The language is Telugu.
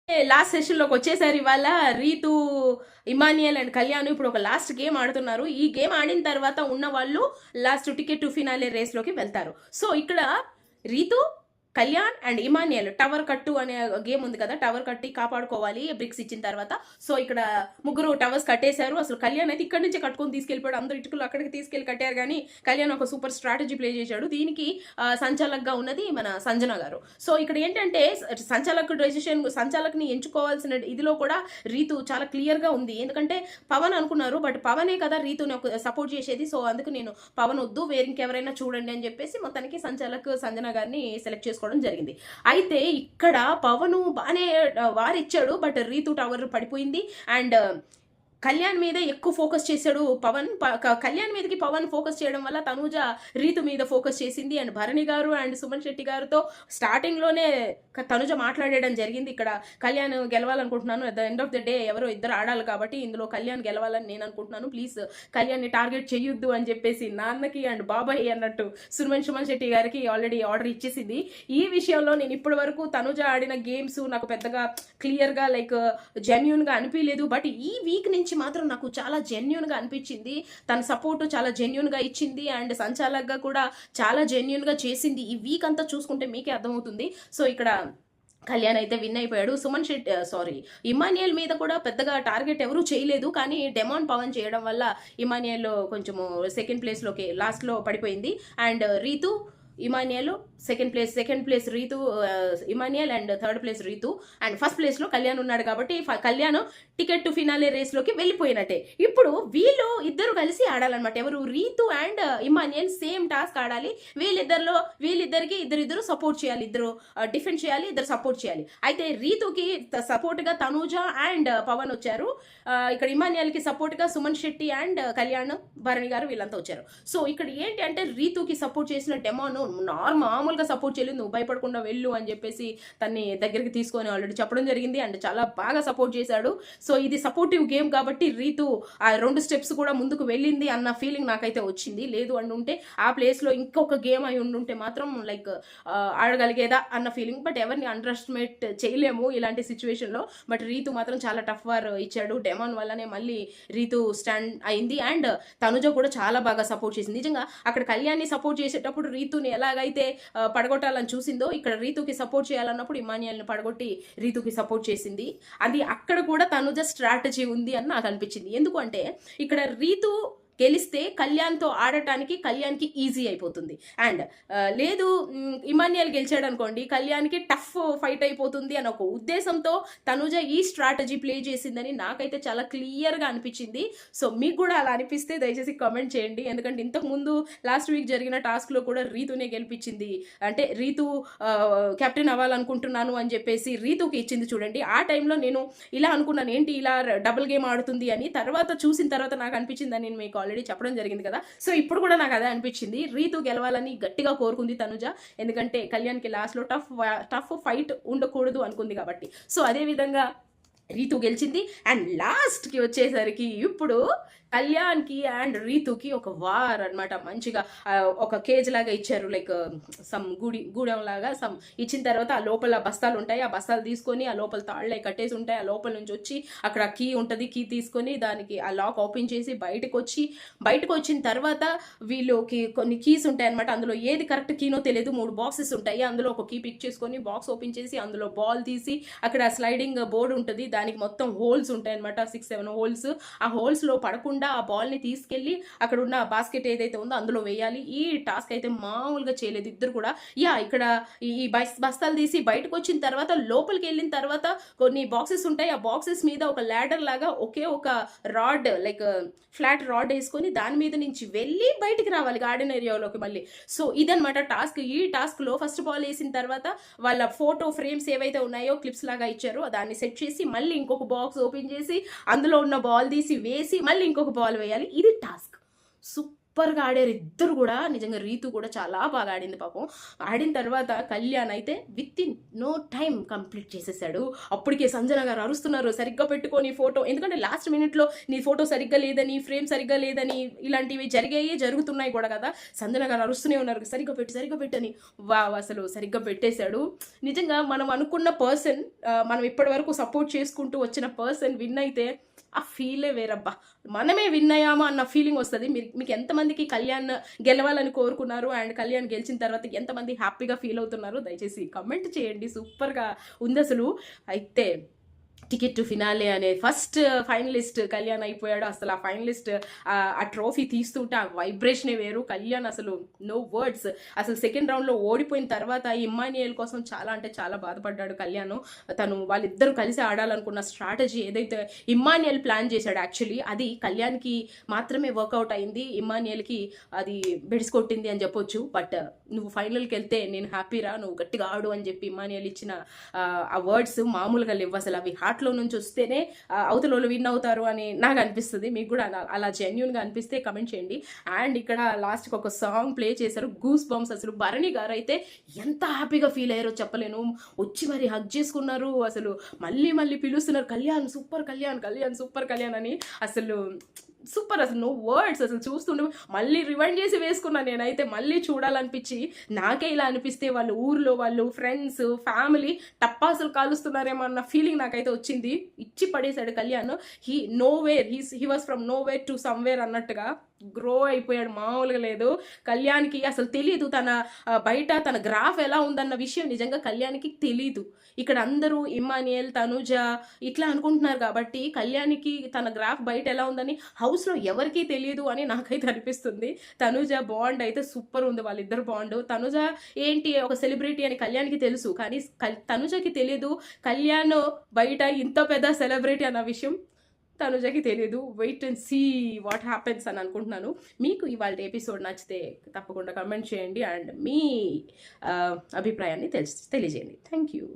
లాస్ట్ సెషన్లోకి వచ్చేసారు ఇవాళ. రీతు, ఇమానియల్ అండ్ కళ్యాణ్ ఇప్పుడు ఒక లాస్ట్ గేమ్ ఆడుతున్నారు. ఈ గేమ్ ఆడిన తర్వాత ఉన్న వాళ్ళు లాస్ట్ టికెట్ టు ఫినాలే రేస్లోకి వెళ్తారు. సో ఇక్కడ Ritu, Kalyan and Emmanuel tower కట్టు అనే గేమ్ ఉంది కదా, టవర్ కట్టి కాపాడుకోవాలి బ్రిక్స్ ఇచ్చిన తర్వాత. సో ఇక్కడ ముగ్గురు టవర్స్ కట్టేశారు. అసలు కళ్యాణ్ అయితే ఇక్కడి నుంచి కట్టుకొని తీసుకెళ్ళిపోయాడు. అందరు ఇటుకలు అక్కడికి తీసుకెళ్ళి కట్టారు, కానీ కళ్యాణ్ ఒక సూపర్ స్ట్రాటజీ ప్లే చేశాడు. దీనికి సంచాలక్గా ఉన్నది మన సంజన గారు. సో ఇక్కడ ఏంటంటే సంచాలకుని ఎంచుకోవాల్సిన ఇదిలో కూడా రీతు చాలా క్లియర్గా ఉంది. ఎందుకంటే పవన్ అనుకున్నారు, బట్ పవనే కదా రీతుని సపోర్ట్ చేసేది. సో అందుకు నేను పవన్ వద్దు, వేరే ఇంకెవరైనా చూడండి అని చెప్పేసి మొత్తానికి సంచాలక్ సంజన గారిని సెలెక్ట్ చేసుకోవడం జరిగింది. అయితే ఇక్కడ పవన్ బాగానే వారిచ్చాడు, బట్ రీతు టవర్ పడిపోయింది. అండ్ కళ్యాణ్ మీద ఎక్కువ ఫోకస్ చేశాడు పవన్. కళ్యాణ్ మీదకి పవన్ ఫోకస్ చేయడం వల్ల తనూజ రీతు మీద ఫోకస్ చేసింది. అండ్ భరణి గారు అండ్ సుమన్ శెట్టి గారితో స్టార్టింగ్లోనే తనుజ మాట్లాడడం జరిగింది. ఇక్కడ కళ్యాణ్ గెలవాలనుకుంటున్నాను, at the end of the day ఎవరో ఇద్దరు ఆడాలి కాబట్టి ఇందులో కళ్యాణ్ గెలవాలని నేను అనుకుంటున్నాను, ప్లీజ్ కళ్యాణ్ని టార్గెట్ చేయొద్దు అని చెప్పేసి నాన్నకి అండ్ బాబాయ్ అన్నట్టు సుమన్ శెట్టి గారికి ఆల్రెడీ ఆర్డర్ ఇచ్చేసింది. ఈ విషయంలో నేను ఇప్పటి వరకు తనుజ ఆడిన గేమ్స్ నాకు పెద్దగా క్లియర్గా లైక్ జెన్యున్గా అనిపించలేదు, బట్ ఈ వీక్ నుంచి మాత్రం నాకు చాలా జెన్యున్గా అనిపించింది. తన సపోర్ట్ చాలా జెన్యున్గా ఇచ్చింది అండ్ సంచాలక్గా కూడా చాలా జెన్యున్గా చేసింది. ఈ వీక్ అంతా చూసుకుంటే మీకే అర్థమవుతుంది. సో ఇక్కడ కళ్యాణ్ అయితే విన్ అయిపోయాడు. ఇమానియల్ మీద కూడా పెద్దగా టార్గెట్ ఎవరూ చేయలేదు, కానీ డెమాన్ పవన్ చేయడం వల్ల ఇమానియల్ కొంచెము సెకండ్ ప్లేస్లోకి లాస్ట్లో పడిపోయింది. And Ritu, Emmanuel second place Ritu, Emmanuel and third place Ritu, and first ప్లేస్లో కళ్యాణ్ ఉన్నాడు కాబట్టి కళ్యాణ్ టికెట్ టు ఫినాలే రేస్లోకి వెళ్ళిపోయినట్టే. ఇప్పుడు వీళ్ళు ఇద్దరు కలిసి ఆడాలన్నమాట. ఎవరు? Ritu and Emmanuel same task ఆడాలి. వీళ్ళిద్దరికి ఇద్దరు సపోర్ట్ చేయాలి, ఇద్దరు డిఫెండ్ చేయాలి, ఇద్దరు సపోర్ట్ చేయాలి. అయితే రీతుకి సపోర్ట్గా తనూజ అండ్ పవన్ వచ్చారు. ఇక్కడ ఇమానియల్కి సపోర్ట్గా సుమన్ శెట్టి అండ్ కళ్యాణ్, భరణి గారు వీళ్ళంతా వచ్చారు. సో ఇక్కడ ఏంటి అంటే రీతుకి సపోర్ట్ చేసిన డెమాను మామూలుగా సపోర్ట్ చేయలేదు, నువ్వు భయపడకుండా వెళ్ళు అని చెప్పేసి తన్ని దగ్గరికి తీసుకొని ఆల్రెడీ చెప్పడం జరిగింది. అండ్ చాలా బాగా సపోర్ట్ చేశాడు. సో ఇది సపోర్టివ్ గేమ్ కాబట్టి రీతు ఆ 2 స్టెప్స్ కూడా ముందుకు వెళ్ళింది అన్న ఫీలింగ్ నాకైతే వచ్చింది. లేదు అంటుంటే ఆ ప్లేస్లో ఇంకొక గేమ్ అయి ఉండుంటే మాత్రం లైక్ ఆడగలిగేదా అన్న ఫీలింగ్. బట్ ఎవరిని అండర్ ఎస్టిమేట్ చేయలేము ఇలాంటి సిచ్యువేషన్లో. బట్ రీతు మాత్రం చాలా టఫ్ వార్ ఇచ్చాడు. డెమాన్ వల్లనే మళ్ళీ రీతు స్టాండ్ అయింది. అండ్ తనుజ కూడా చాలా బాగా సపోర్ట్ చేసింది. నిజంగా అక్కడ కళ్యాణ్ని సపోర్ట్ చేసేటప్పుడు రీతుని ఎలాగైతే పడగొట్టాలని చూసిందో, ఇక్కడ రీతుకి సపోర్ట్ చేయాలన్నప్పుడు ఇమానియల్ని పడగొట్టి రీతుకి సపోర్ట్ చేసింది. అది అక్కడ కూడా తనుజ స్ట్రాటజీ ఉంది అని నాకు అనిపించింది. ఎందుకంటే ఇక్కడ రీతు గెలిస్తే కళ్యాణ్తో ఆడటానికి కళ్యాణ్కి ఈజీ అయిపోతుంది. అండ్ లేదు ఇమానియల్ గెలిచాడు అనుకోండి, కళ్యాణ్కి టఫ్ ఫైట్ అయిపోతుంది అని ఒక ఉద్దేశంతో తనుజ ఈ స్ట్రాటజీ ప్లే చేసిందని నాకైతే చాలా క్లియర్గా అనిపించింది. సో మీకు కూడా అలా అనిపిస్తే దయచేసి కామెంట్ చేయండి. ఎందుకంటే ఇంతకుముందు లాస్ట్ వీక్ జరిగిన టాస్క్లో కూడా రీతునే గెలిపించింది. అంటే రీతు కెప్టెన్ అవ్వాలనుకుంటున్నాను అని చెప్పేసి రీతుకి ఇచ్చింది చూడండి. ఆ టైంలో నేను ఇలా అనుకున్నాను, ఏంటి ఇలా డబుల్ గేమ్ ఆడుతుంది అని. తర్వాత చూసిన తర్వాత నాకు అనిపించిందని నేను మీకు ఆల్రెడీ చెప్పడం జరిగింది కదా. సో ఇప్పుడు కూడా నాకు అదే అనిపించింది, రీతు గెలవాలని గట్టిగా కోరుకుంది తనుజ. ఎందుకంటే కళ్యాణ్కి లాస్ట్లో టఫ్ ఫైట్ ఉండకూడదు అనుకుంది కాబట్టి. సో అదే విధంగా రీతు గెలిచింది. అండ్ లాస్ట్కి వచ్చేసరికి ఇప్పుడు కళ్యాణ్కి అండ్ రీతుకి ఒక వార్ అనమాట. మంచిగా ఒక కేజ్ లాగా ఇచ్చారు, లైక్ సమ్ గూడెం లాగా సమ్ ఇచ్చిన తర్వాత ఆ లోపల బస్తాలు ఉంటాయి. ఆ బస్తాలు తీసుకొని ఆ లోపల తాళ్ళే కట్టేసి ఉంటాయి. ఆ లోపల నుంచి వచ్చి అక్కడ కీ ఉంటుంది, కీ తీసుకొని దానికి ఆ లాక్ ఓపెన్ చేసి బయటకు వచ్చిన తర్వాత వీళ్ళకి కొన్ని కీస్ ఉంటాయి అనమాట. అందులో ఏది కరెక్ట్ కీనో తెలియదు. 3 బాక్సెస్ ఉంటాయి. అందులో ఒక కీ పిక్ చేసుకొని బాక్స్ ఓపెన్ చేసి అందులో బాల్ తీసి అక్కడ స్లైడింగ్ బోర్డు ఉంటుంది, దానికి మొత్తం హోల్స్ ఉంటాయి అనమాట, 6-7 హోల్స్. ఆ హోల్స్లో పడకుండా ఆ బాల్ని తీసుకెళ్ళి అక్కడ ఉన్న బాస్కెట్ ఏదైతే ఉందో అందులో వేయాలి. ఈ టాస్క్ అయితే మామూలుగా చేయలేదు ఇద్దరు కూడా. ఇక్కడ ఈ బస్తాలు తీసి బయటకు వచ్చిన తర్వాత లోపలికి వెళ్ళిన తర్వాత కొన్ని బాక్సెస్ ఉంటాయి. ఆ బాక్సెస్ మీద ఒక ల్యాడర్ లాగా ఒక రాడ్, లైక్ ఫ్లాట్ రాడ్ వేసుకొని దాని మీద నుంచి వెళ్ళి బయటికి రావాలి గార్డెన్ ఏరియాలోకి మళ్ళీ. సో ఇదనమాట టాస్క్. ఈ టాస్క్లో ఫస్ట్ బాల్ వేసిన తర్వాత వాళ్ళ ఫోటో ఫ్రేమ్స్ ఏవైతే ఉన్నాయో క్లిప్స్ లాగా ఇచ్చారో దాన్ని సెట్ చేసి మళ్ళీ ఇంకొక బాక్స్ ఓపెన్ చేసి అందులో ఉన్న బాల్ తీసి వేసి మళ్ళీ ఇంకొక బాల్ వేయాలి. ఇది టాస్క్. సూపర్గా ఆడారు ఇద్దరు కూడా. నిజంగా రీతు కూడా చాలా బాగా ఆడింది పాపం. ఆడిన తర్వాత కళ్యాణ్ అయితే with in no time complete చేసేసాడు. అప్పటికే సంజన గారు అరుస్తున్నారు, సరిగ్గా పెట్టుకొని ఫోటో, ఎందుకంటే లాస్ట్ మినిట్లో నీ ఫోటో సరిగ్గా లేదని, ఫ్రేమ్ సరిగ్గా లేదని ఇలాంటివి జరుగుతున్నాయి కూడా కదా. సంజన గారు అరుస్తూనే ఉన్నారు, సరిగ్గా పెట్టని. అసలు సరిగ్గా పెట్టేశాడు. నిజంగా మనం అనుకున్న పర్సన్, మనం ఇప్పటి వరకు సపోర్ట్ చేసుకుంటూ వచ్చిన పర్సన్ విన్ అయితే ఆ ఫీలే వేరబ్బా. మనమే విన్ అయ్యామా అన్న ఫీలింగ్ వస్తుంది. మీకు ఎంతమందికి కళ్యాణ్ గెలవాలని కోరుకున్నారు అండ్ కళ్యాణ్ గెలిచిన తర్వాత ఎంతమంది హ్యాపీగా ఫీల్ అవుతున్నారు దయచేసి కమెంట్ చేయండి. సూపర్గా ఉంది అసలు. అయితే టికెట్ టు ఫినాలే అనే ఫస్ట్ ఫైనలిస్ట్ కళ్యాణ్ అయిపోయాడు. అసలు ఆ ఫైనలిస్ట్ ఆ ట్రోఫీ తీస్తుంటే ఆ వైబ్రేషనే వేరు. కళ్యాణ్ అసలు నో వర్డ్స్. అసలు సెకండ్ రౌండ్లో ఓడిపోయిన తర్వాత ఇమ్మాన్యుయల్ కోసం చాలా అంటే చాలా బాధపడ్డాడు కళ్యాణ్. వాళ్ళిద్దరూ కలిసి ఆడాలనుకున్న స్ట్రాటజీ ఏదైతే ఇమ్మాన్యుయల్ ప్లాన్ చేశాడు, యాక్చువల్లీ అది కళ్యాణ్కి మాత్రమే వర్కౌట్ అయింది, ఇమ్మాన్యుయల్కి అది బెడిసికొట్టింది అని చెప్పొచ్చు. బట్ నువ్వు ఫైనల్కి వెళ్తే నేను హ్యాపీరా, నువ్వు గట్టిగా ఆడు అని చెప్పి ఇమ్మాన్యుయల్ ఇచ్చిన ఆ వర్డ్స్ మామూలుగా లేవు. అసలు అవి హార్ట్లో నుంచి వస్తేనే అవతల వాళ్ళు విన్ అవుతారు అని నాకు అనిపిస్తుంది. మీకు కూడా అలా జెన్యున్గా అనిపిస్తే కమెంట్ చేయండి. అండ్ ఇక్కడ లాస్ట్కి ఒక సాంగ్ ప్లే చేశారు, గూస్ బంప్స్. అసలు భరణి గారు అయితే ఎంత హ్యాపీగా ఫీల్ అయ్యారో చెప్పలేను. వచ్చి మరి హగ్ చేసుకున్నారు, అసలు మళ్ళీ పిలుస్తున్నారు, కళ్యాణ్ సూపర్ కళ్యాణ్ అని. అసలు సూపర్, అసలు నో వర్డ్స్. అసలు చూస్తుండే మళ్ళీ రివైండ్ చేసి వేసుకున్నా నేనైతే, మళ్ళీ చూడాలనిపించి. నాకే ఇలా అనిపిస్తే వాళ్ళు ఊర్లో వాళ్ళు ఫ్రెండ్స్ ఫ్యామిలీ టప్పాసులు కాలుస్తున్నారేమో అన్న ఫీలింగ్ నాకైతే వచ్చింది. ఇచ్చి పడేశాడు Kalyan. He was from know where to somewhere అన్నట్టుగా గ్రో అయిపోయాడు, మామూలుగా లేదు. కళ్యాణ్కి అసలు తెలియదు బయట తన గ్రాఫ్ ఎలా ఉందన్న విషయం నిజంగా కళ్యాణ్కి తెలీదు. ఇక్కడ అందరూ ఇమ్మాన్యుయల్, తనుజ ఇట్లా అనుకుంటున్నారు కాబట్టి కళ్యాణ్కి తన గ్రాఫ్ బయట ఎలా ఉందని హౌస్లో ఎవరికీ తెలియదు అని నాకైతే అనిపిస్తుంది. తనుజ బాండ్ అయితే సూపర్ ఉంది, వాళ్ళిద్దరు బాండ్. తనుజ ఏంటి ఒక సెలబ్రిటీ అని కళ్యాణ్కి తెలుసు, కానీ తనుజకి తెలియదు కళ్యాణ్ బయట ఇంత పెద్ద సెలబ్రిటీ అన్న విషయం తనుజకి తెలియదు. Wait and see what happens అని అనుకుంటున్నాను. మీకు ఇవాళ ఎపిసోడ్ నచ్చితే తప్పకుండా కమెంట్ చేయండి అండ్ మీ అభిప్రాయాన్ని తెలియజేయండి. Thank you.